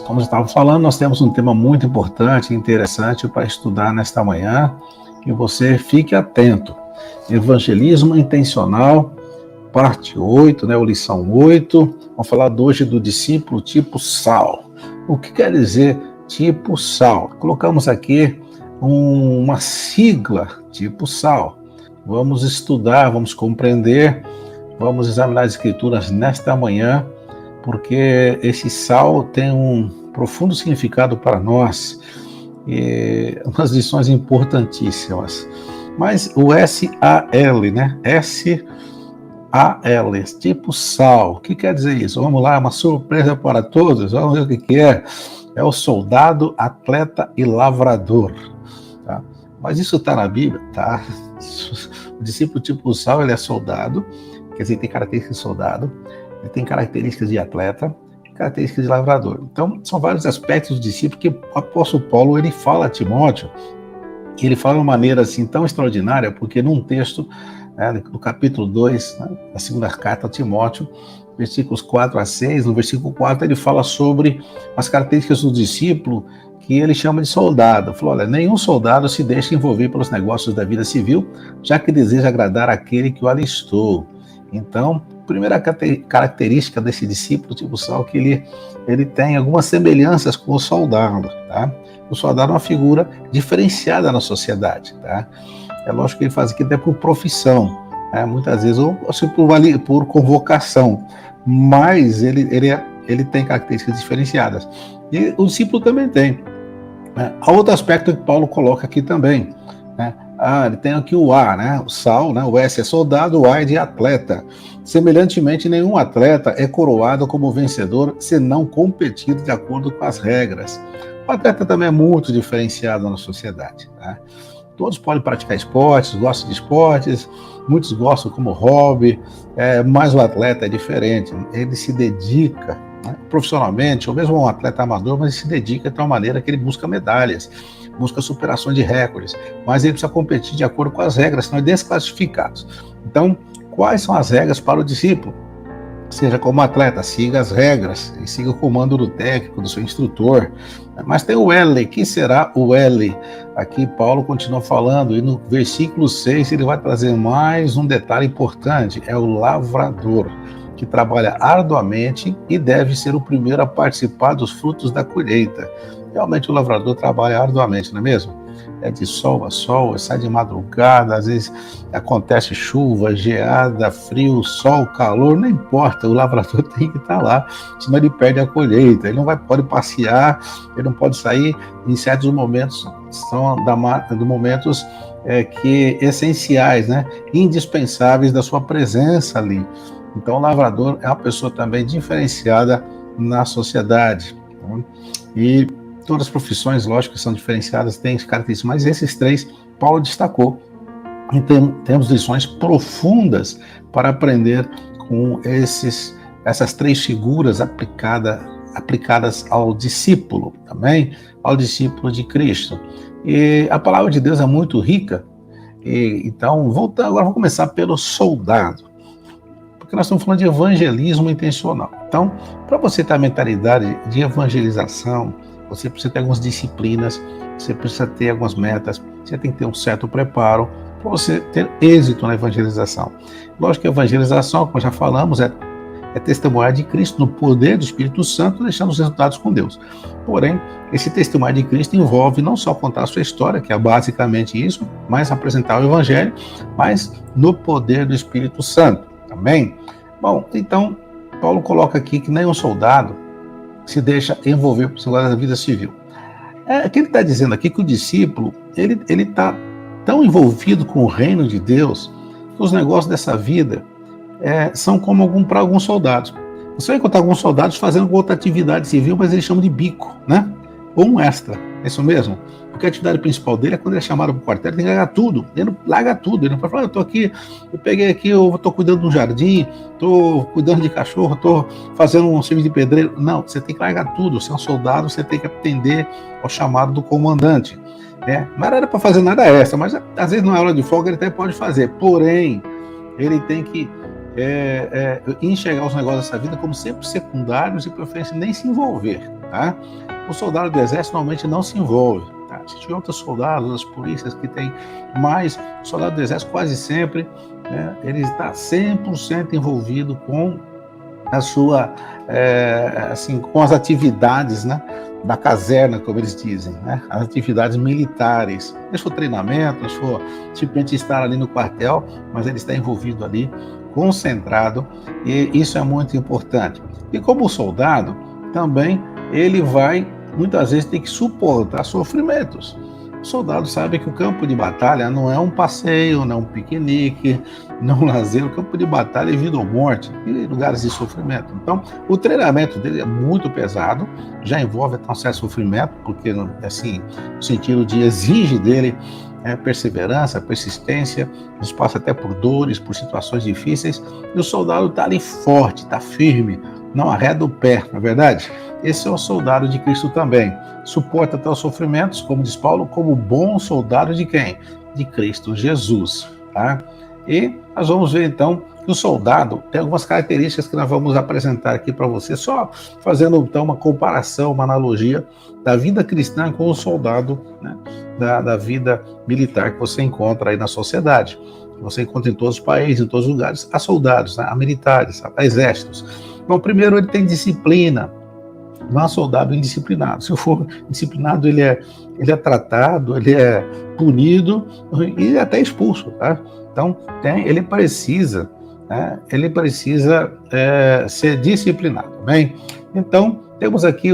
como eu estava falando, nós temos um tema muito importante e interessante para estudar nesta manhã, que você fique atento. Evangelismo intencional, parte 8, né, ou lição 8. Vamos falar hoje do discípulo tipo sal. O que quer dizer tipo sal? Colocamos aqui uma sigla tipo sal. Vamos estudar, vamos compreender, vamos examinar as escrituras nesta manhã, porque esse sal tem um profundo significado para nós, e umas lições importantíssimas. Mas o S-A-L, né? S-A-L, tipo sal. O que quer dizer isso? Vamos lá, uma surpresa para todos. Vamos ver o que é. É o soldado, atleta e lavrador. Tá? Mas isso está na Bíblia, tá? O discípulo tipo sal, ele é soldado, quer dizer, tem características de soldado, ele tem características de atleta, características de lavrador. Então, são vários aspectos do discípulo que o apóstolo Paulo, ele fala a Timóteo, que ele fala de uma maneira assim tão extraordinária, porque num texto, no capítulo 2, da segunda carta a Timóteo, versículos 4 a 6, no versículo 4 ele fala sobre as características do discípulo, que ele chama de soldado. Falou, olha, nenhum soldado se deixa envolver pelos negócios da vida civil, já que deseja agradar aquele que o alistou. Então, a primeira característica desse discípulo tipo sal é que ele tem algumas semelhanças com o soldado, tá? O soldado é uma figura diferenciada na sociedade, tá? É lógico que ele faz aqui até por profissão, né? Muitas vezes ou por convocação, mas ele tem características diferenciadas. E o discípulo também tem. Há outro aspecto que Paulo coloca aqui também, né? Ele tem aqui o A, né? O sal, né? O S é soldado, o A é de atleta. Semelhantemente, nenhum atleta é coroado como vencedor se não competir de acordo com as regras. O atleta também é muito diferenciado na sociedade, tá? Todos podem praticar esportes, gostam de esportes, muitos gostam como hobby, mas o atleta é diferente, ele se dedica, né, profissionalmente, ou mesmo um atleta amador, mas ele se dedica de tal maneira que ele busca medalhas, busca superações de recordes, mas ele precisa competir de acordo com as regras, senão é desclassificado. Então, quais são as regras para o discípulo? Seja como atleta, siga as regras e siga o comando do técnico, do seu instrutor. Mas tem o L, que será o L? Aqui Paulo continua falando, e no versículo 6 ele vai trazer mais um detalhe importante, é o lavrador, que trabalha arduamente e deve ser o primeiro a participar dos frutos da colheita. Realmente o lavrador trabalha arduamente, não é mesmo? É de sol a sol, sai de madrugada, às vezes acontece chuva, geada, frio, sol, calor, não importa, o lavrador tem que estar lá, senão ele perde a colheita, ele não pode passear, ele não pode sair em certos momentos, são momentos que essenciais, né, indispensáveis da sua presença ali. Então o lavrador é uma pessoa também diferenciada na sociedade, tá? E todas as profissões, lógico, que são diferenciadas, têm características, mas esses três Paulo destacou. Então, temos lições profundas para aprender com essas três figuras aplicadas ao discípulo, também ao discípulo de Cristo. E a palavra de Deus é muito rica. Então, agora vamos começar pelo soldado, porque nós estamos falando de evangelismo intencional. Então, para você ter a mentalidade de evangelização, você precisa ter algumas disciplinas, você precisa ter algumas metas, você tem que ter um certo preparo para você ter êxito na evangelização. Lógico que a evangelização, como já falamos, é testemunhar de Cristo no poder do Espírito Santo, deixando os resultados com Deus. Porém, esse testemunhar de Cristo envolve não só contar a sua história, que é basicamente isso, mas apresentar o Evangelho, mas no poder do Espírito Santo. Amém? Bom, então, Paulo coloca aqui que nenhum soldado se deixa envolver por causa da vida civil. O que ele está dizendo aqui que o discípulo, ele está tão envolvido com o reino de Deus, que os negócios dessa vida são como para alguns soldados. Você vai encontrar alguns soldados fazendo outra atividade civil, mas eles chamam de bico, né? Ou um extra, é isso mesmo? Porque a atividade principal dele é quando ele é chamado para o quartel, ele tem que largar tudo. Ele não larga tudo, ele não pode falar, eu estou aqui, eu peguei aqui, eu estou cuidando de um jardim, estou cuidando de cachorro, estou fazendo um serviço de pedreiro. Não, você tem que largar tudo. Você é um soldado, você tem que atender ao chamado do comandante. Não era para fazer nada extra, mas às vezes na hora de folga ele até pode fazer. Porém, ele tem que enxergar os negócios dessa vida como sempre secundários e preferência nem se envolver. tá? O soldado do exército normalmente não se envolve, tá? Se tiver outros soldados, as polícias que tem mais, o soldado do exército quase sempre, né, ele está 100% envolvido com a sua, assim, com as atividades, né, da caserna, como eles dizem, né, as atividades militares. Se for treinamento, se for simplesmente estar ali no quartel, mas ele está envolvido ali, concentrado, e isso é muito importante. E como soldado, também ele vai, muitas vezes, ter que suportar sofrimentos. O soldado sabe que o campo de batalha não é um passeio, não é um piquenique, não é um lazer. O campo de batalha é vida ou morte, e lugares de sofrimento. Então, o treinamento dele é muito pesado, já envolve até um certo sofrimento, porque, assim, no sentido de exige dele perseverança, persistência, nos passa até por dores, por situações difíceis, e o soldado está ali forte, está firme, não arreda o pé, não é verdade? Esse é o soldado de Cristo também. Suporta até os sofrimentos, como diz Paulo, como bom soldado de quem? De Cristo Jesus, tá? E nós vamos ver então que o soldado tem algumas características que nós vamos apresentar aqui para você, só fazendo então uma comparação, uma analogia da vida cristã com o soldado, né, da vida militar que você encontra aí na sociedade. Você encontra em todos os países, em todos os lugares, há soldados, né, há militares, há exércitos. Bom, primeiro ele tem disciplina. Não é um soldado indisciplinado. Se for disciplinado, ele é tratado, ele é punido e até expulso, tá? Então, ele precisa, né, ser disciplinado, bem? Então, temos aqui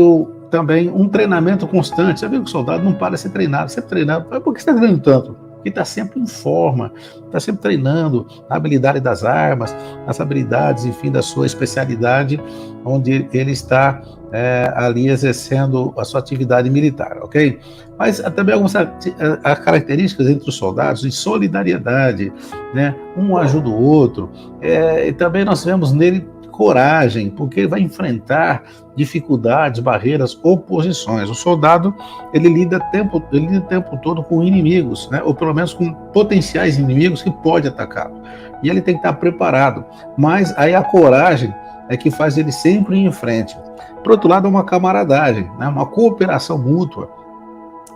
também um treinamento constante. Você viu que o soldado não para de ser treinado. Você treinado, por que você está treinando tanto? Porque está sempre em forma, está sempre treinando a habilidade das armas, as habilidades, enfim, da sua especialidade, onde ele está ali exercendo a sua atividade militar, ok? Mas também algumas características entre os soldados de solidariedade, né? Um ajuda o outro, e também nós vemos nele coragem, porque ele vai enfrentar dificuldades, barreiras, oposições. O soldado, ele lida o tempo todo com inimigos, né? Ou pelo menos com potenciais inimigos que pode atacá-lo. E ele tem que estar preparado. Mas aí a coragem é que faz ele sempre ir em frente. Por outro lado, é uma camaradagem, né? Uma cooperação mútua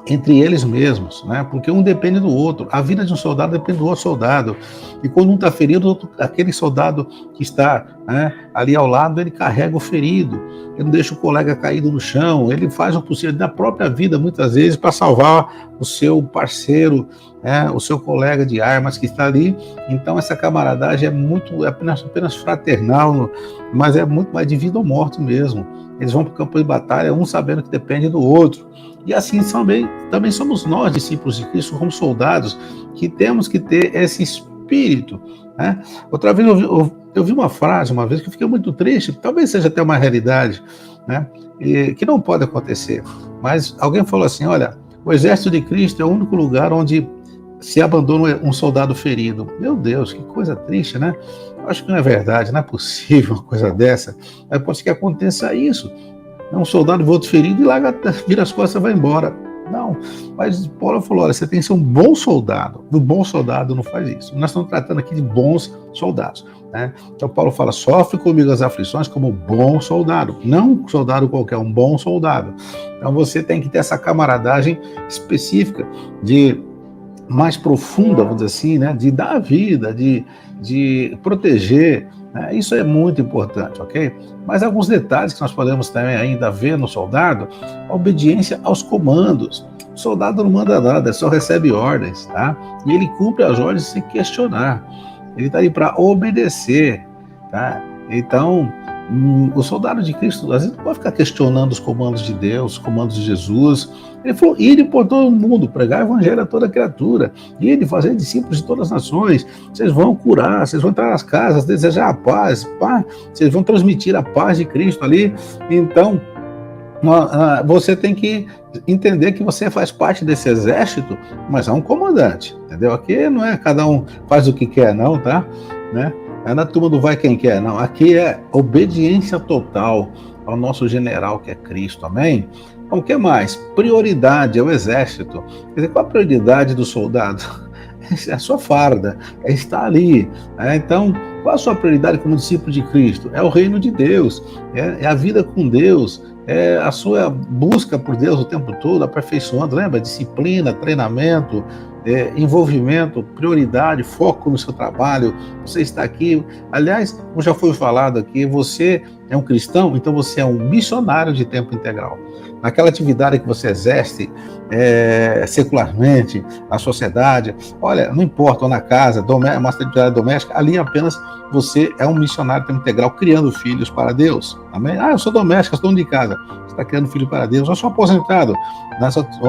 entre eles mesmos, né? Porque um depende do outro. A vida de um soldado depende do outro soldado. E quando um está ferido, aquele soldado que está, né, ali ao lado, ele carrega o ferido. Ele não deixa o colega caído no chão. Ele faz o possível da própria vida, muitas vezes, para salvar o seu parceiro, né, o seu colega de armas que está ali. Então, essa camaradagem é apenas fraternal, mas é muito mais de vida ou morte mesmo. Eles vão para o campo de batalha, um sabendo que depende do outro. E assim também somos nós, discípulos de Cristo, como soldados, que temos que ter esse espírito, né? Outra vez eu vi uma frase uma vez que eu fiquei muito triste, talvez seja até uma realidade, né? Que não pode acontecer. Mas alguém falou assim, olha, o exército de Cristo é o único lugar onde se abandona um soldado ferido. Meu Deus, que coisa triste, né? Eu acho que não é verdade, não é possível uma coisa dessa. Mas pode ser que aconteça isso. Um soldado vê outro ferido e larga, vira as costas e vai embora. Não, mas Paulo falou, olha, você tem que ser um bom soldado. O bom soldado não faz isso. Nós estamos tratando aqui de bons soldados, né? Então Paulo fala, sofre comigo as aflições como bom soldado. Não um soldado qualquer, um bom soldado. Então você tem que ter essa camaradagem específica, mais profunda, vamos dizer assim, né? De dar a vida, de proteger. Isso é muito importante, ok? Mas alguns detalhes que nós podemos também ainda ver no soldado, a obediência aos comandos. O soldado não manda nada, só recebe ordens, tá? E ele cumpre as ordens sem questionar. Ele está ali para obedecer, tá? Então, o soldado de Cristo, às vezes, não pode ficar questionando os comandos de Deus, os comandos de Jesus. Ele falou, ide por todo mundo, pregar o evangelho a toda criatura, ide fazer discípulos de todas as nações, vocês vão curar, vocês vão entrar nas casas, desejar a paz, vocês vão transmitir a paz de Cristo ali. Então, você tem que entender que você faz parte desse exército, mas é um comandante, entendeu? Aqui não é cada um faz o que quer, não, tá? Né? É na turma do vai quem quer, não. Aqui é obediência total ao nosso general, que é Cristo, amém? Então, o que mais? Prioridade ao exército. Quer dizer, qual a prioridade do soldado? é a sua farda, é estar ali. Então, qual a sua prioridade como discípulo de Cristo? É o reino de Deus, é a vida com Deus, é a sua busca por Deus o tempo todo, aperfeiçoando, lembra? Disciplina, treinamento, envolvimento, prioridade, foco no seu trabalho. Você está aqui, aliás, como já foi falado aqui, você é um cristão, então você é um missionário de tempo integral. Naquela atividade que você exerce secularmente, na sociedade, olha, não importa, ou na casa, uma atividade doméstica, ali apenas você é um missionário de tempo integral, criando filhos para Deus. Amém? Eu sou doméstica, estou de casa. Você está criando filho para Deus. Eu sou aposentado.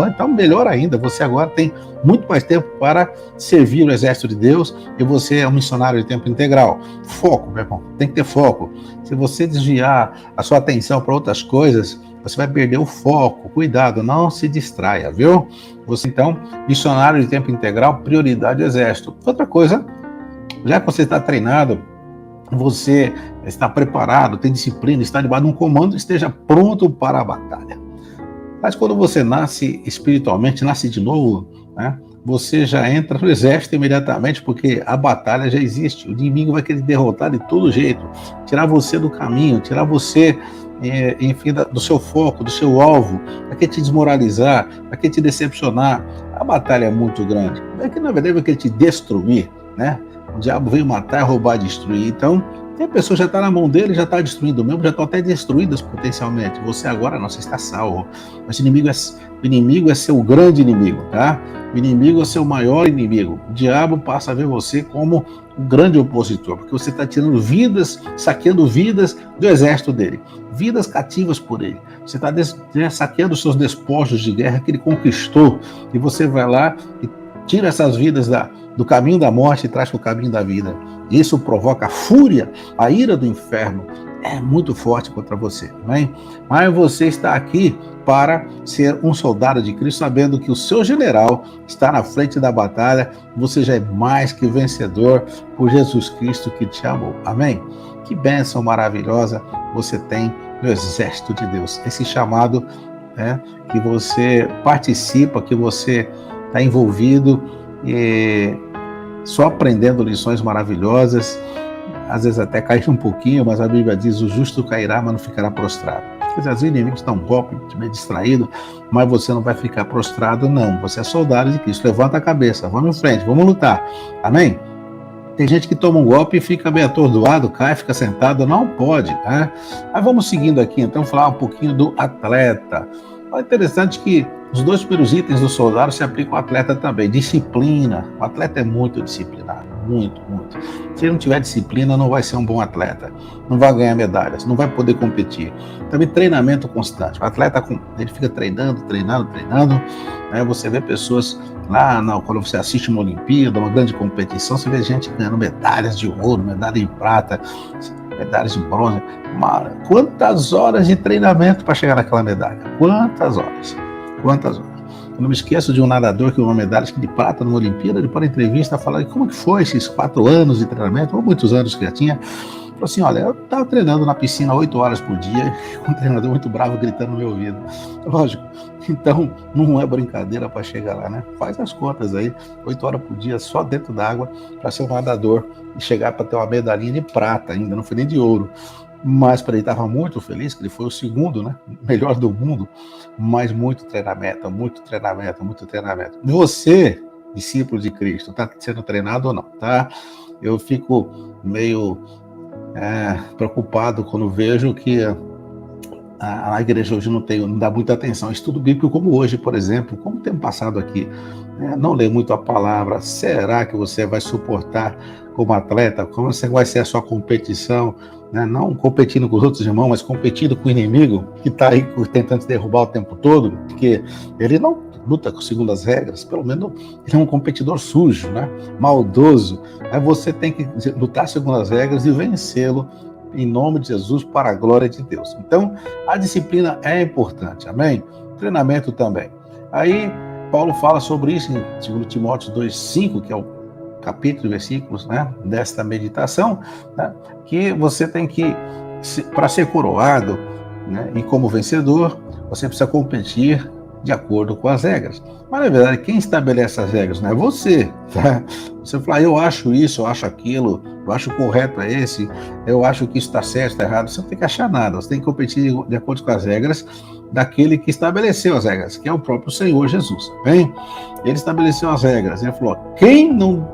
Então, melhor ainda, você agora tem muito mais tempo para servir o exército de Deus e você é um missionário de tempo integral. Foco, meu irmão, tem que ter foco. Se você desviar a sua atenção para outras coisas, você vai perder o foco. Cuidado, não se distraia, viu? Você, então, missionário de tempo integral, prioridade do exército. Outra coisa, já que você está treinado, você está preparado, tem disciplina, está debaixo de um comando, esteja pronto para a batalha. Mas quando você nasce espiritualmente, nasce de novo, né, você já entra no exército imediatamente, porque a batalha já existe. O inimigo vai querer derrotar de todo jeito, tirar você do caminho, tirar você, enfim, do seu foco, do seu alvo, vai querer te desmoralizar, vai querer te decepcionar. A batalha é muito grande. É que, na verdade, vai querer te destruir, né? O diabo veio matar, roubar, destruir. Então, a pessoa já está na mão dele, já está destruindo mesmo, já estão até destruídas potencialmente. Você agora não, você está salvo. Mas o inimigo é seu grande inimigo, tá? O inimigo é seu maior inimigo. O diabo passa a ver você como um grande opositor, porque você está tirando vidas, saqueando vidas do exército dele, vidas cativas por ele. Você está saqueando os seus despojos de guerra que ele conquistou, e você vai lá e tira essas vidas do caminho da morte e traz para o caminho da vida. Isso provoca a fúria, a ira do inferno. É muito forte contra você, amém? Mas você está aqui para ser um soldado de Cristo, sabendo que o seu general está na frente da batalha. Você já é mais que vencedor por Jesus Cristo que te amou, amém? Que bênção maravilhosa você tem no exército de Deus. Esse chamado, que você participa, que você está envolvido, só aprendendo lições maravilhosas, às vezes até cai um pouquinho, mas a Bíblia diz: o justo cairá, mas não ficará prostrado. Quer dizer, os inimigos dão um golpe, meio distraído, mas você não vai ficar prostrado, não. Você é soldado de Cristo. Levanta a cabeça, vamos em frente, vamos lutar. Amém? Tem gente que toma um golpe e fica meio atordoado, cai, fica sentado. Não pode, né? Mas vamos seguindo aqui, então, falar um pouquinho do atleta. É interessante que os dois primeiros itens do soldado se aplicam ao atleta também. Disciplina. O atleta é muito disciplinado. Muito, muito. Se ele não tiver disciplina, não vai ser um bom atleta. Não vai ganhar medalhas, não vai poder competir. Também treinamento constante. O atleta, ele fica treinando. Né? Você vê pessoas lá, quando você assiste uma Olimpíada, uma grande competição, você vê gente ganhando medalhas de ouro, medalha de prata, medalhas de bronze. Quantas horas de treinamento para chegar naquela medalha? Quantas horas? Eu não me esqueço de um nadador que ganhou uma medalha de prata numa Olimpíada, depois da entrevista, falando como que foi esses 4 anos de treinamento, ou muitos anos que já tinha. Falou assim: olha, eu estava treinando na piscina 8 horas por dia, um treinador muito bravo gritando no meu ouvido. Lógico, então não é brincadeira para chegar lá, né? Faz as contas aí, 8 horas por dia só dentro d'água para ser um nadador e chegar para ter uma medalhinha de prata ainda, não foi nem de ouro. Mas para ele estava muito feliz, que ele foi o segundo, né, melhor do mundo, mas muito treinamento. Você, discípulo de Cristo, está sendo treinado ou não, tá? Eu fico meio preocupado quando vejo que a igreja hoje não dá muita atenção. Estudo bíblico como hoje, por exemplo, como tem passado aqui, não lê muito a palavra. Será que você vai suportar como atleta? Como você vai ser a sua competição? Não competindo com os outros irmãos, mas competindo com o inimigo que está aí tentando te derrubar o tempo todo, porque ele não luta segundo as regras, pelo menos ele é um competidor sujo, né? Maldoso. Aí você tem que lutar segundo as regras e vencê-lo em nome de Jesus, para a glória de Deus. Então, a disciplina é importante, amém? Treinamento também. Aí, Paulo fala sobre isso em 2 Timóteo 2,5, que é o capítulo e versículos, né, desta meditação, né, que você tem que, para ser coroado, né, e como vencedor, você precisa competir de acordo com as regras. Mas, na verdade, quem estabelece as regras não é você, tá? Você fala, eu acho isso, eu acho aquilo, eu acho correto é esse, eu acho que isso está certo, está errado. Você não tem que achar nada, você tem que competir de acordo com as regras daquele que estabeleceu as regras, que é o próprio Senhor Jesus, bem? Ele estabeleceu as regras, ele falou, quem não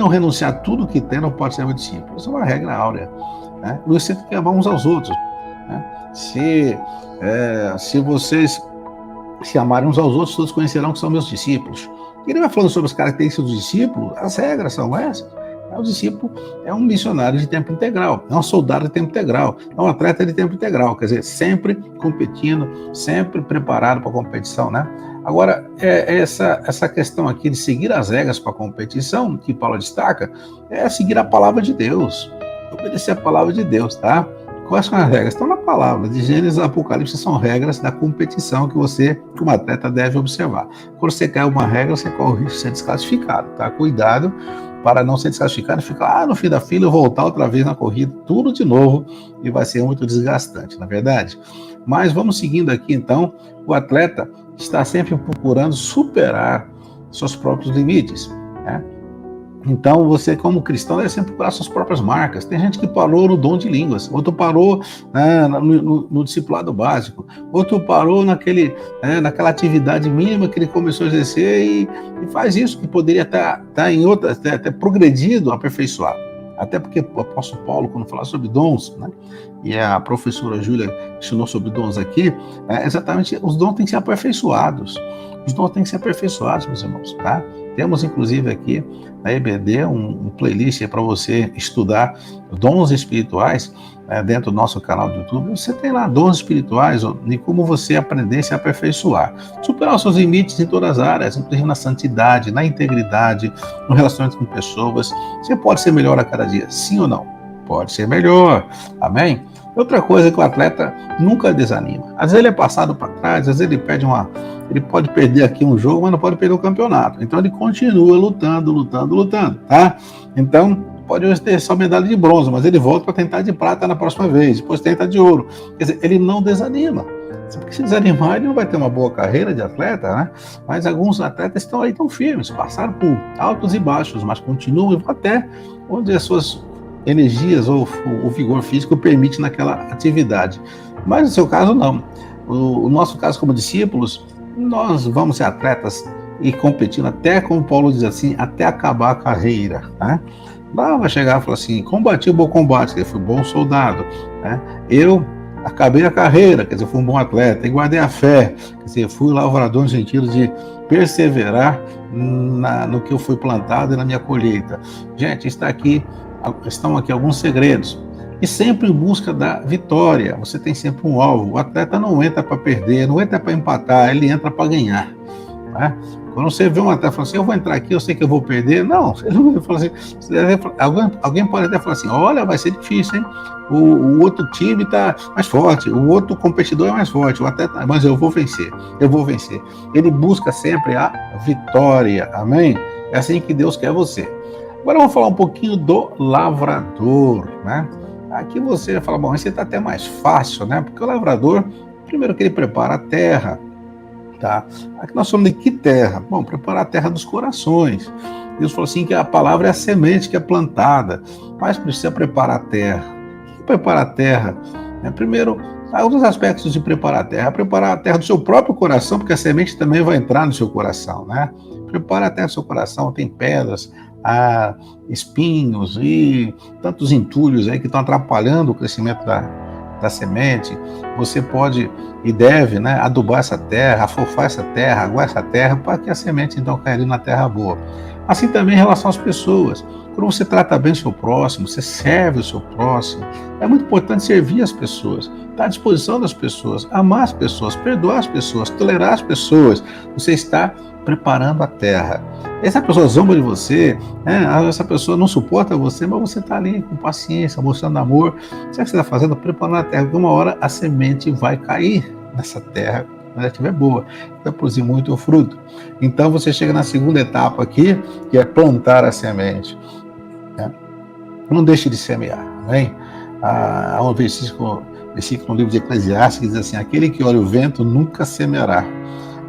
renunciar a tudo que tem não pode ser meu discípulo. Isso é uma regra áurea, né? Você tem que amar uns aos outros, né? Se vocês se amarem uns aos outros, todos conhecerão que são meus discípulos. Ele vai falando sobre as características dos discípulos, as regras são essas. O discípulo é um missionário de tempo integral, é um soldado de tempo integral, é um atleta de tempo integral, quer dizer, sempre competindo, sempre preparado para a competição, né? Agora, essa questão aqui de seguir as regras para a competição, que Paulo destaca, é seguir a palavra de Deus, obedecer a palavra de Deus, tá? Quais são as regras? Estão na palavra, de Gênesis a Apocalipse são regras da competição que você, como atleta, deve observar. Quando você cai uma regra, você corre o risco de ser desclassificado, tá? Cuidado para não ser desclassificado e ficar no fim da fila e voltar outra vez na corrida, tudo de novo, e vai ser muito desgastante, na verdade. Mas vamos seguindo aqui, então, o atleta está sempre procurando superar seus próprios limites, né? Então, você, como cristão, deve sempre procurar suas próprias marcas. Tem gente que parou no dom de línguas, outro parou no discipulado básico, outro parou naquela atividade mínima que ele começou a exercer e faz isso, que poderia estar em outra, até progredido, aperfeiçoado. Até porque o apóstolo Paulo, quando fala sobre dons, né, e a professora Júlia ensinou sobre dons aqui, exatamente, os dons têm que ser aperfeiçoados. Os dons têm que ser aperfeiçoados, meus irmãos, tá? Temos, inclusive, aqui na EBD um playlist para você estudar dons espirituais, dentro do nosso canal do YouTube. Você tem lá dons espirituais e como você aprender a se aperfeiçoar. Superar os seus limites em todas as áreas, inclusive na santidade, na integridade, no relacionamento com pessoas. Você pode ser melhor a cada dia, sim ou não? Pode ser melhor, amém? Outra coisa é que o atleta nunca desanima. Às vezes ele é passado para trás, às vezes ele pode perder aqui um jogo, mas não pode perder o campeonato. Então ele continua lutando, tá? Então pode ter só medalha de bronze, mas ele volta para tentar de prata na próxima vez, depois tenta de ouro. Quer dizer, ele não desanima. Porque se desanimar, ele não vai ter uma boa carreira de atleta, né? Mas alguns atletas estão aí tão firmes, passaram por altos e baixos, mas continuam e vão até onde as suas energias ou o vigor físico permite naquela atividade. Mas no seu caso, não. O nosso caso como discípulos, nós vamos ser atletas e competindo até, como Paulo diz assim, até acabar a carreira, né? Lá vai chegar e falar assim, combati o bom combate, quer dizer, fui bom soldado, né? Eu acabei a carreira, quer dizer, fui um bom atleta, e guardei a fé, quer dizer, fui lavrador no sentido de perseverar no que eu fui plantado e na minha colheita. Gente, estão aqui alguns segredos. E sempre em busca da vitória. Você tem sempre um alvo. O atleta não entra para perder, não entra para empatar, ele entra para ganhar, né? Quando você vê um atleta falando assim, eu vou entrar aqui, eu sei que eu vou perder. Não, você não vai falar assim. Alguém pode até falar assim, olha, vai ser difícil, hein? O outro time está mais forte, o outro competidor é mais forte, o atleta, mas eu vou vencer. Ele busca sempre a vitória, amém? É assim que Deus quer você. Agora vamos falar um pouquinho do lavrador, né? Aqui você vai falar, bom, esse está até mais fácil, né? Porque o lavrador, primeiro que ele prepara a terra, tá? Aqui nós falamos de que terra? Bom, preparar a terra dos corações. Deus falou assim que a palavra é a semente que é plantada, mas precisa preparar a terra. O que prepara a terra? Primeiro, há outros aspectos de preparar a terra do seu próprio coração, porque a semente também vai entrar no seu coração, né? Prepara a terra do seu coração, tem pedras, espinhos e tantos entulhos aí que estão atrapalhando o crescimento da semente. Você pode e deve, né, adubar essa terra, afofar essa terra, aguar essa terra, para que a semente então caia na terra boa. Assim também em relação às pessoas. Quando você trata bem o seu próximo, você serve o seu próximo, é muito importante servir as pessoas, estar à disposição das pessoas, amar as pessoas, perdoar as pessoas, tolerar as pessoas. Você está preparando a terra. Essa pessoa zomba de você, essa pessoa não suporta você, mas você está ali com paciência, mostrando amor. Sabe o que você está fazendo? Preparando a terra, porque uma hora a semente vai cair nessa terra, quando ela estiver boa, vai produzir muito fruto. Então você chega na segunda etapa aqui, que é plantar a semente. Não deixe de semear, amém? Há um versículo no livro de Eclesiastes que diz assim, aquele que olha o vento nunca semeará,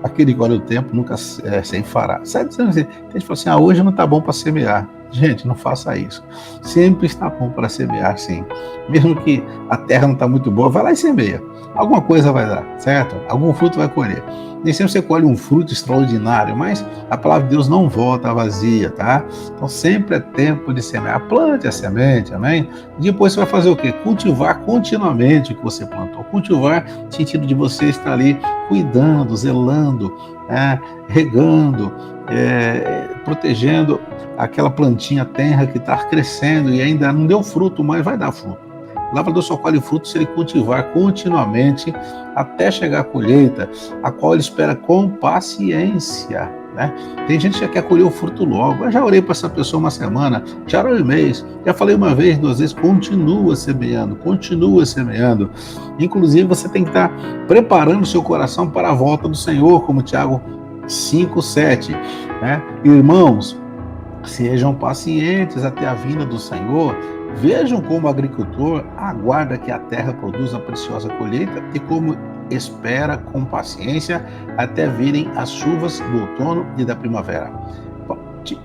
aquele que olha o tempo nunca sem fará. Sabe dizendo assim, a gente fala assim, hoje não está bom para semear. Gente, não faça isso. Sempre está bom para semear, sim. Mesmo que a terra não está muito boa, vai lá e semeia. Alguma coisa vai dar, certo? Algum fruto vai colher. Nem sempre você colhe um fruto extraordinário, mas a palavra de Deus não volta vazia, tá? Então sempre é tempo de semear. Plante a semente, amém? E depois você vai fazer o quê? Cultivar continuamente o que você plantou. Cultivar no sentido de você estar ali cuidando, zelando, regando, protegendo aquela plantinha tenra que está crescendo e ainda não deu fruto, mas vai dar fruto. O lavrador só colhe fruto se ele cultivar continuamente até chegar à colheita, a qual ele espera com paciência, né? Tem gente que já quer colher o fruto logo. Eu já orei para essa pessoa uma semana, já orei um mês, já falei uma vez, 2 vezes, continua semeando, continua semeando. Inclusive você tem que estar preparando o seu coração para a volta do Senhor, como Tiago 5:7, né? Irmãos, sejam pacientes até a vinda do Senhor. Vejam como o agricultor aguarda que a terra produza a preciosa colheita e como espera com paciência até virem as chuvas do outono e da primavera.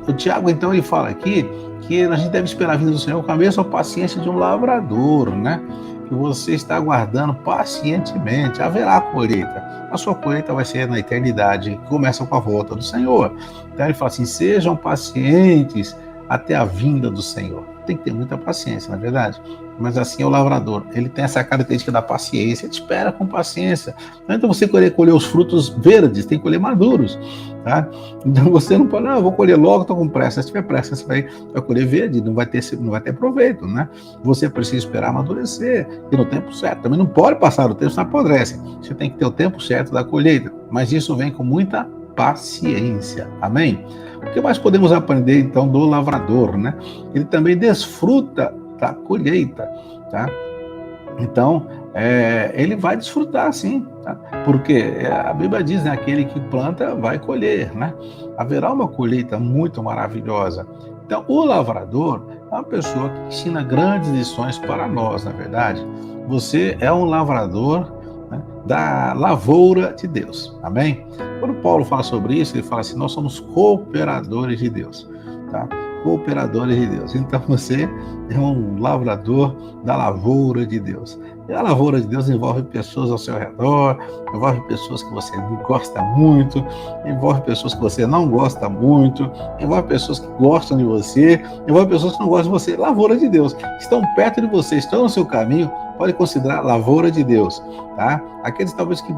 O Tiago, então, ele fala aqui que a gente deve esperar a vinda do Senhor com a mesma paciência de um lavrador, né? Que você está aguardando pacientemente. Haverá colheita. A sua colheita vai ser na eternidade, que começa com a volta do Senhor. Então ele fala assim, sejam pacientes até a vinda do Senhor. Tem que ter muita paciência, na verdade. Mas assim é o lavrador. Ele tem essa característica da paciência. Ele espera com paciência. Não é então você colher os frutos verdes, tem que colher maduros. Tá? Então você não pode, vou colher logo, estou com pressa. Se tiver pressa, você vai colher verde, não vai ter proveito, né? Você precisa esperar amadurecer e no tempo certo. Também não pode passar o tempo, senão apodrece. Você tem que ter o tempo certo da colheita. Mas isso vem com muita paciência. Amém? O que mais podemos aprender, então, do lavrador, né? Ele também desfruta da colheita, tá? Então, ele vai desfrutar, sim, tá? Porque a Bíblia diz, né? Aquele que planta vai colher, né? Haverá uma colheita muito maravilhosa. Então, o lavrador é uma pessoa que ensina grandes lições para nós, na verdade. Você é um lavrador, né, da lavoura de Deus, amém? Quando Paulo fala sobre isso, ele fala assim, nós somos cooperadores de Deus, tá? Cooperadores de Deus. Então você é um lavrador da lavoura de Deus. E a lavoura de Deus envolve pessoas ao seu redor, envolve pessoas que você gosta muito, envolve pessoas que você não gosta muito, envolve pessoas que gostam de você, envolve pessoas que não gostam de você. Lavoura de Deus. Estão perto de você, estão no seu caminho, pode considerar lavoura de Deus, tá? Aqueles talvez que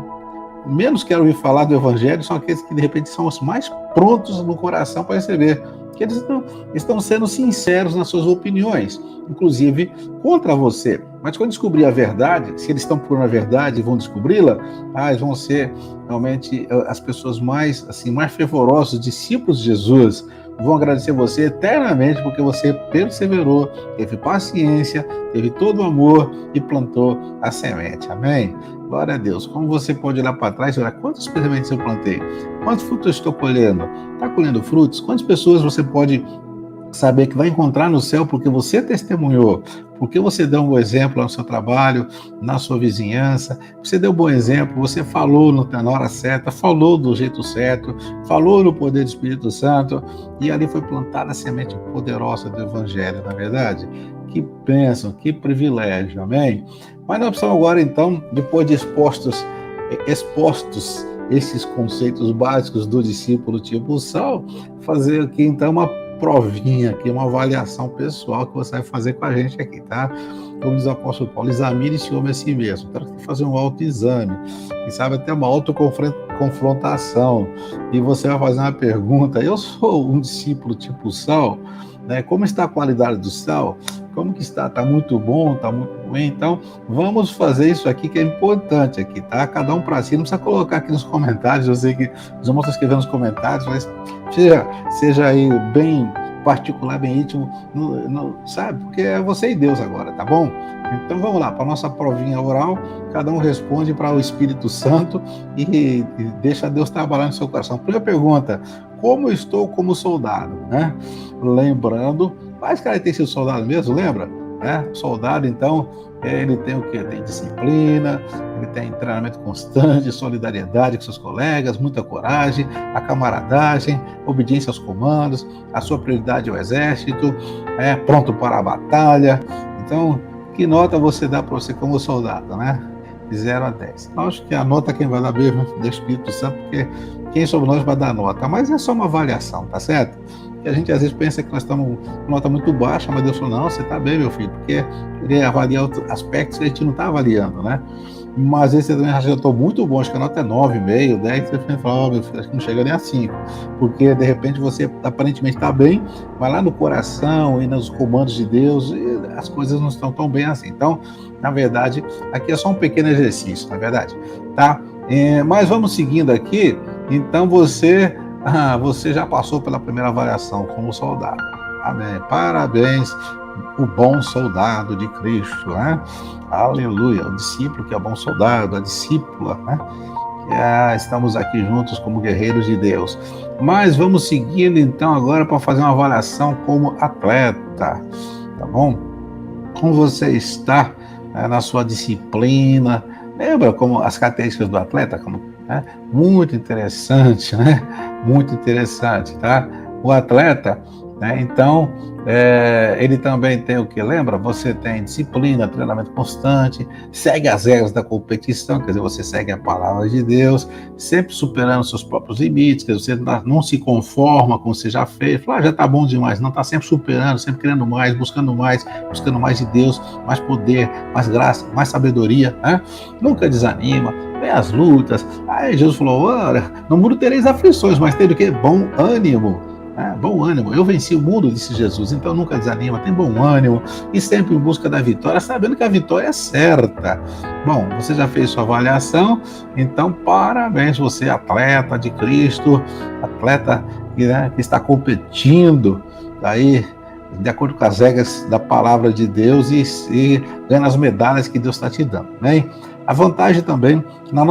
menos querem ouvir falar do Evangelho são aqueles que de repente são os mais prontos no coração para receber, que eles estão sendo sinceros nas suas opiniões, inclusive contra você. Mas quando descobrir a verdade, se eles estão por uma verdade e vão descobri-la, eles vão ser realmente as pessoas mais fervorosas, discípulos de Jesus, vão agradecer você eternamente porque você perseverou, teve paciência, teve todo o amor e plantou a semente. Amém? Glória a Deus. Como você pode olhar para trás e olhar quantas sementes eu plantei? Quantos frutos eu estou colhendo? Está colhendo frutos? Quantas pessoas você pode saber que vai encontrar no céu porque você testemunhou, porque você deu um bom exemplo no seu trabalho, na sua vizinhança, você deu um bom exemplo, você falou na hora certa, falou do jeito certo, falou no poder do Espírito Santo, e ali foi plantada a semente poderosa do Evangelho, na verdade? Que bênção, que privilégio, amém? Mas nós precisamos agora, então, depois de expostos esses conceitos básicos do discípulo tipo Saulo, fazer aqui, então, uma provinha aqui, uma avaliação pessoal que você vai fazer com a gente aqui, tá? Como diz o apóstolo Paulo, examine esse homem a si mesmo. Quero fazer um autoexame, quem sabe até uma autoconfrontação. E você vai fazer uma pergunta, eu sou um discípulo tipo Saulo, né? Como está a qualidade do sal? Como que está? Está muito bom? Está muito ruim? Então, vamos fazer isso aqui que é importante aqui, tá? Cada um para si, não precisa colocar aqui nos comentários, eu sei que os irmãos estão escrevendo nos comentários, mas seja aí bem particular, bem íntimo, sabe? Porque é você e Deus agora, tá bom? Então vamos lá, para a nossa provinha oral, cada um responde para o Espírito Santo e deixa Deus trabalhar no seu coração. Primeira pergunta, como eu estou como soldado, né? Lembrando, mas cara tem sido soldado mesmo, lembra? né? O soldado, então, ele tem o quê? Tem disciplina, ele tem treinamento constante, solidariedade com seus colegas, muita coragem, a camaradagem, obediência aos comandos, a sua prioridade é o exército, pronto para a batalha. Então, que nota você dá para você como soldado, né? De 0 a 10. Eu acho que a nota quem vai dar mesmo é o Espírito Santo, porque quem somos nós vai dar nota, mas é só uma avaliação, tá certo? E a gente às vezes pensa que nós estamos com nota muito baixa, mas Deus falou, não, você está bem, meu filho, porque ele avalia outros aspectos que a gente não está avaliando, né? Mas às vezes você também acha que eu estou muito bom, acho que a nota é 9,5, 10, você fala, meu filho, acho que não chega nem a 5, porque de repente você aparentemente está bem, mas lá no coração e nos comandos de Deus, as coisas não estão tão bem assim. Então, na verdade, aqui é só um pequeno exercício, na verdade, tá? Mas vamos seguindo aqui, então você já passou pela primeira avaliação como soldado. Amém. Parabéns, o bom soldado de Cristo, né? Aleluia. O discípulo que é o bom soldado, a discípula, né? Estamos aqui juntos como guerreiros de Deus. Mas vamos seguindo então agora para fazer uma avaliação como atleta, tá bom? Como você está na sua disciplina? Lembra como as características do atleta? Muito interessante, né? Muito interessante, tá? O atleta, né? Então, ele também tem o que? Lembra? Você tem disciplina, treinamento constante, segue as regras da competição, quer dizer, você segue a palavra de Deus, sempre superando seus próprios limites, quer dizer, você não se conforma com o que você já fez, fala, já tá bom demais, não, tá sempre superando, sempre querendo mais mais de Deus, mais poder, mais graça, mais sabedoria, né? Nunca desanima, vem as lutas. Aí Jesus falou, olha, no mundo tereis aflições, mas tem o quê? Bom ânimo. Bom ânimo, eu venci o mundo, disse Jesus, então nunca desanima, tem bom ânimo e sempre em busca da vitória, sabendo que a vitória é certa. Bom, você já fez sua avaliação, então parabéns, você atleta de Cristo, atleta que está competindo aí de acordo com as regras da palavra de Deus e ganhando as medalhas que Deus está te dando, né? A vantagem também, na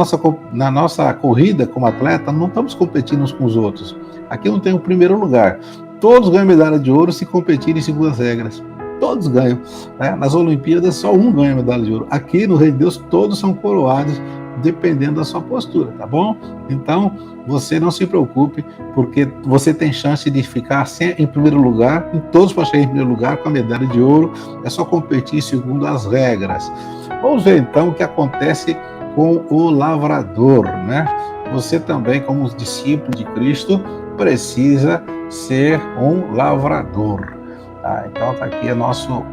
nossa corrida como atleta, não estamos competindo uns com os outros. Aqui não tem o primeiro lugar. Todos ganham medalha de ouro se competirem segundo as regras. Todos ganham. Né? Nas Olimpíadas, só um ganha medalha de ouro. Aqui no Reino de Deus, todos são coroados, dependendo da sua postura, tá bom? Então, você não se preocupe, porque você tem chance de ficar em primeiro lugar, e todos podem chegar em primeiro lugar com a medalha de ouro, é só competir segundo as regras. Vamos ver então o que acontece com o lavrador, né? Você também, como discípulo de Cristo, precisa ser um lavrador. Tá? Então, está aqui o nosso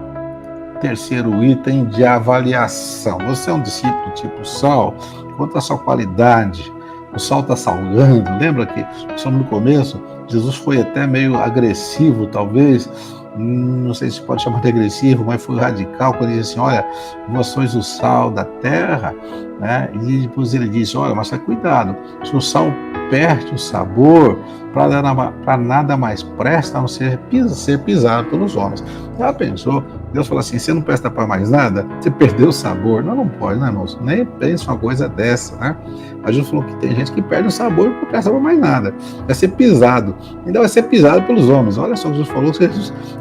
terceiro item de avaliação. Você é um discípulo tipo sal? Quanto à sua qualidade? O sal está salgando. Lembra que no começo, Jesus foi até meio agressivo, talvez. Não sei se pode chamar de agressivo, mas foi radical quando ele disse assim, olha, vós sois o sal da terra, né? E depois ele disse, olha, mas cuidado, se o sal perde o sabor, para nada mais presta a não ser pisado pelos homens. Já pensou? Deus falou assim, você não presta para mais nada? Você perdeu o sabor? Não pode, né, irmãos? Nem pensa uma coisa dessa, né? Mas Jesus falou que tem gente que perde o sabor e não presta para mais nada. Vai ser pisado. Ainda vai ser pisado pelos homens. Olha só o que Jesus falou.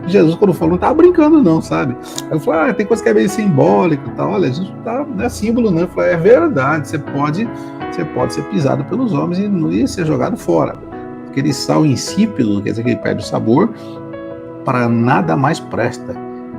Jesus, quando falou, não estava brincando, não, sabe? Aí eu falei, tem coisa que é meio simbólico e tal. Olha, Jesus não é símbolo, não. Eu falei, é verdade. Você pode ser pisado pelos homens e não ia ser jogado fora. Aquele sal insípido, quer dizer que ele perde o sabor, para nada mais presta.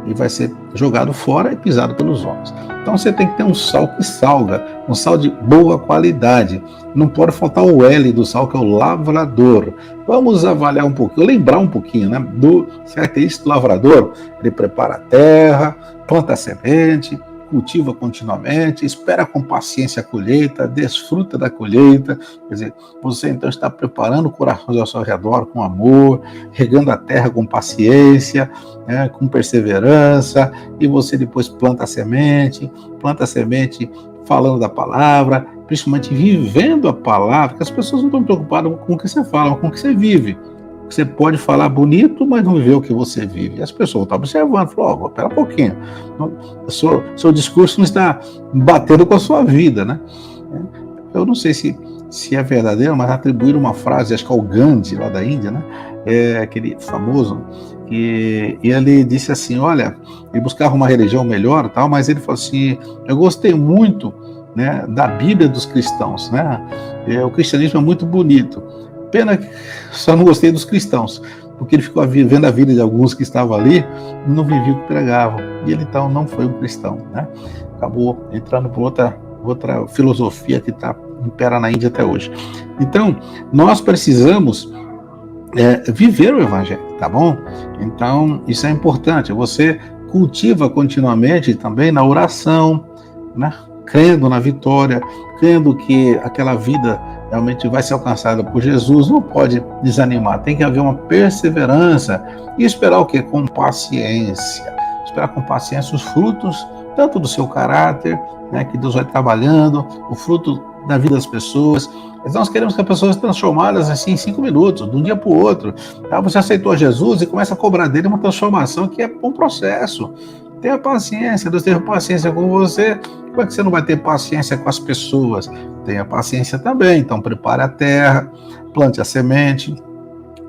E vai ser jogado fora e pisado pelos homens. Então você tem que ter um sal que salga, um sal de boa qualidade. Não pode faltar o L do sal, que é o lavrador. Vamos avaliar um pouquinho, lembrar um pouquinho, né, do característico do lavrador. Ele prepara a terra, planta a semente, cultiva continuamente, espera com paciência a colheita, desfruta da colheita. Quer dizer, você então está preparando o coração ao seu redor com amor, regando a terra com paciência, né, com perseverança, e você depois planta a semente falando da palavra, principalmente vivendo a palavra, porque as pessoas não estão preocupadas com o que você fala, mas com o que você vive. Você pode falar bonito, mas não viver o que você vive. E as pessoas estão observando, falam, espera um pouquinho, seu discurso não está batendo com a sua vida, né? Eu não sei se é verdadeiro, mas atribuíram uma frase, acho que ao Gandhi, lá da Índia, né? aquele famoso, e ele disse assim, olha, ele buscava uma religião melhor, tal, mas ele falou assim, eu gostei muito, né, da Bíblia dos cristãos, né? O cristianismo é muito bonito, pena que só não gostei dos cristãos, porque ele ficou vivendo a vida de alguns que estavam ali, não viviam o que pregavam, e ele então não foi um cristão, né? Acabou entrando por outra filosofia que impera na Índia até hoje. Então, nós precisamos viver o Evangelho, tá bom? Então, isso é importante. Você cultiva continuamente também na oração, né? Crendo na vitória, crendo que aquela vida realmente vai ser alcançada por Jesus. Não pode desanimar, tem que haver uma perseverança e esperar o quê? Com paciência. Esperar com paciência os frutos, tanto do seu caráter, né, que Deus vai trabalhando, o fruto da vida das pessoas. Mas nós queremos que as pessoas sejam transformadas assim em 5 minutos, de um dia para o outro. Tá? Você aceitou Jesus e começa a cobrar dele uma transformação que é um processo. Tenha paciência, Deus teve paciência com você. Como é que você não vai ter paciência com as pessoas? Tenha paciência também. Então prepare a terra, plante a semente,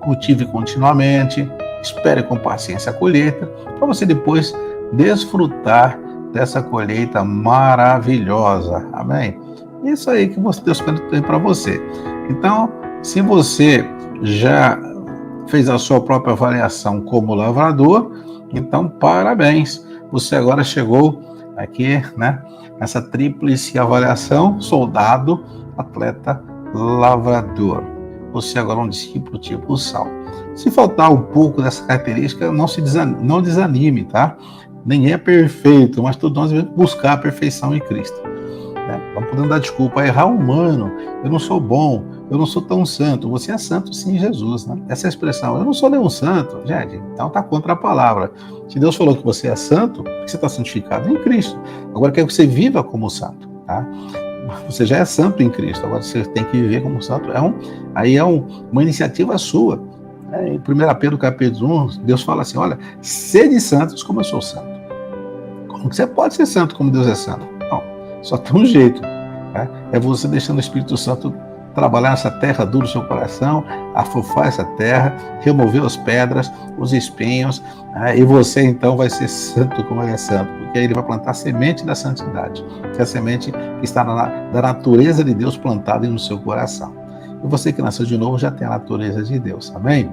cultive continuamente, espere com paciência a colheita, para você depois desfrutar dessa colheita maravilhosa. Amém? Isso aí que Deus tem para você. Então, se você já fez a sua própria avaliação como lavrador, então parabéns. Você agora chegou aqui, né, nessa tríplice avaliação: soldado, atleta, lavrador. Você agora é um discípulo tipo Saulo. Se faltar um pouco dessa característica, não desanime, tá? Ninguém é perfeito, mas todos nós devemos buscar a perfeição em Cristo. Não podemos dar desculpa, errar humano, eu não sou bom, eu não sou tão santo. Você é santo sim, Jesus, né? Essa expressão, eu não sou nenhum santo, gente, então está contra a palavra. Se Deus falou que você é santo, você está santificado em Cristo. Agora quer que você viva como santo, tá? Você já é santo em Cristo, agora você tem que viver como santo. Aí é uma iniciativa sua. Em 1 Pedro capítulo 1, Deus fala assim, olha, sede santos como eu sou santo. Como você pode ser santo como Deus é santo? Não, só tem um jeito. Né? É você deixando o Espírito Santo trabalhar nessa terra dura do seu coração, afofar essa terra, remover as pedras, os espinhos, e você então vai ser santo como ele é santo, porque aí ele vai plantar a semente da santidade, que é a semente que está da natureza de Deus plantada no seu coração. E você que nasceu de novo já tem a natureza de Deus, amém?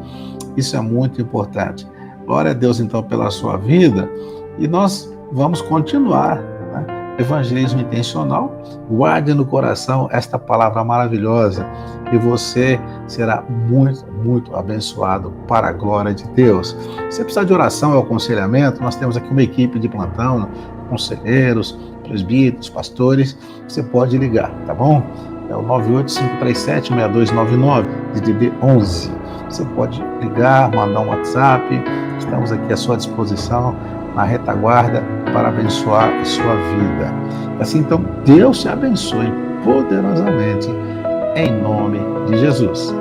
Isso é muito importante. Glória a Deus então pela sua vida, e nós vamos continuar, né? Evangelismo intencional. Guarde no coração esta palavra maravilhosa e você será muito, muito abençoado para a glória de Deus. Se você precisar de oração ou aconselhamento, nós temos aqui uma equipe de plantão, conselheiros, presbíteros, pastores. Você pode ligar, tá bom? É o 98537-6299, DDD 11. Você pode ligar, mandar um WhatsApp. Estamos aqui à sua disposição, na retaguarda, para abençoar a sua vida. Assim, então, Deus te abençoe poderosamente, em nome de Jesus.